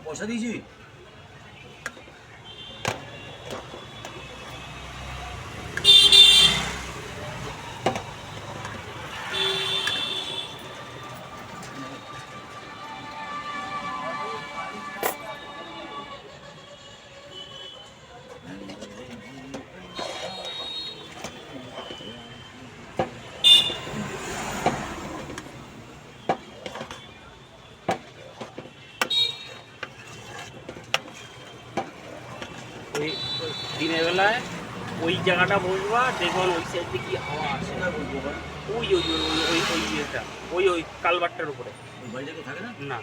পয়সা দিয়েছি। ওই দিনের বেলায় ওই জায়গাটা বসবা, দেখবেন ওই সাইড দিয়ে কি হাওয়া আসে। ওই ওই ওই ওই ওই ইয়েটা ওই ওই কালবারটার উপরে ওই বাড়িটা কেউ থাকে না? না,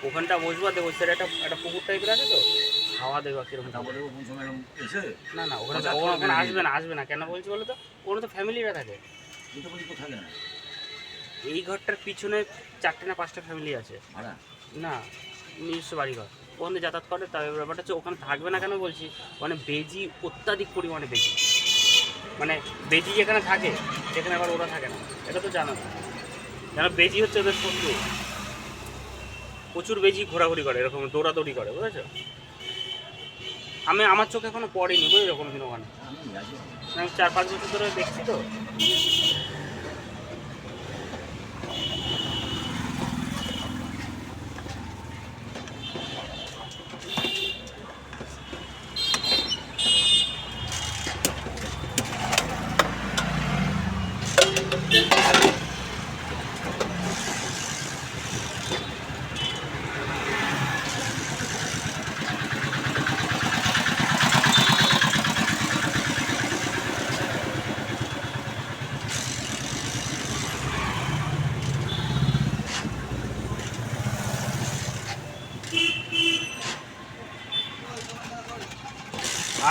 ওখানটা বসবা, দেখো ওই সাইডে একটা পুকুর টাইপের আছে, তো হাওয়া দেখবা কিরকম। তারপরে কোন সময় এরকম এসে না না, ওখানে ওখানে আসবে না, আসবে না। কেন বলছি বলো তো, ওখানে তো ফ্যামিলিরা থাকে। এটা বলি কেউ থাকে না এই ঘরটার পিছনে 4টে না 5টা ফ্যামিলি আছে ভাড়া। না, নিজস্ব বাড়িঘর, ওখানে যাতায়াত করে। তার ব্যাপারটা হচ্ছে ওখানে থাকবে না কেন বলছি, মানে বেজি অত্যাধিক পরিমাণে বেজি, মানে বেজি যেখানে থাকে সেখানে আবার ওরা থাকে না, এটা তো জানো। কেন বেজি হচ্ছে ওদের শত্রু, প্রচুর বেজি ঘোরাঘুরি করে, এরকম দৌড়াদৌড়ি করে, বুঝেছো? আমার চোখে এখনো পড়েনি, বুঝেছো, কোনোদিন ওখানে। আমি আছি। আমি 4-5 বছর ধরে দেখছি তো।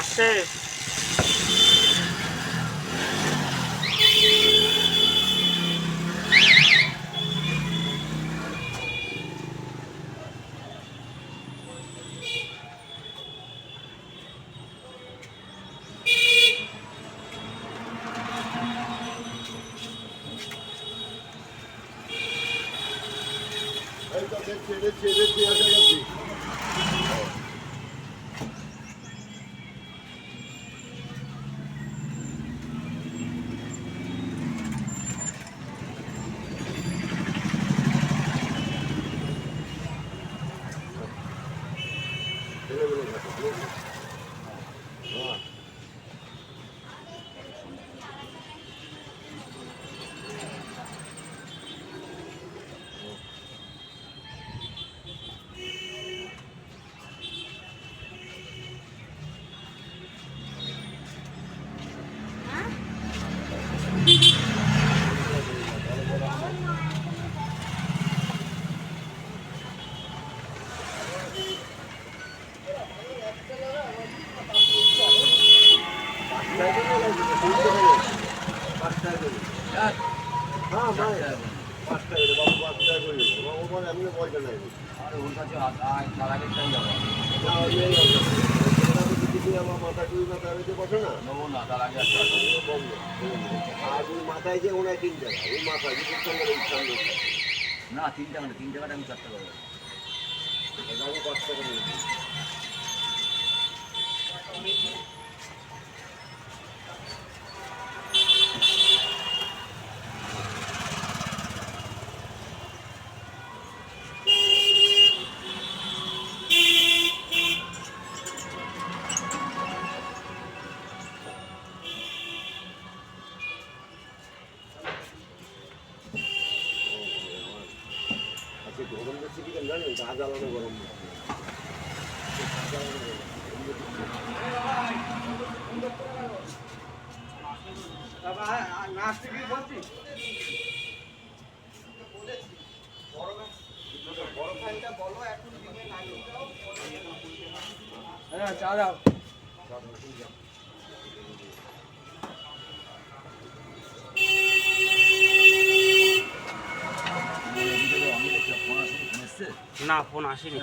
আসছে মাথায় যে ওনার 3 টাকা ওই মাথায় না 3 টাকা না, 3 টাকাটা আমি 4 টাকা দেবো। আমি 5 টাকা নিয়েছি। গরম যাচ্ছে কি জানেন, গা জ্বালানো গরম চা দাও। না, ফোন আসেনি।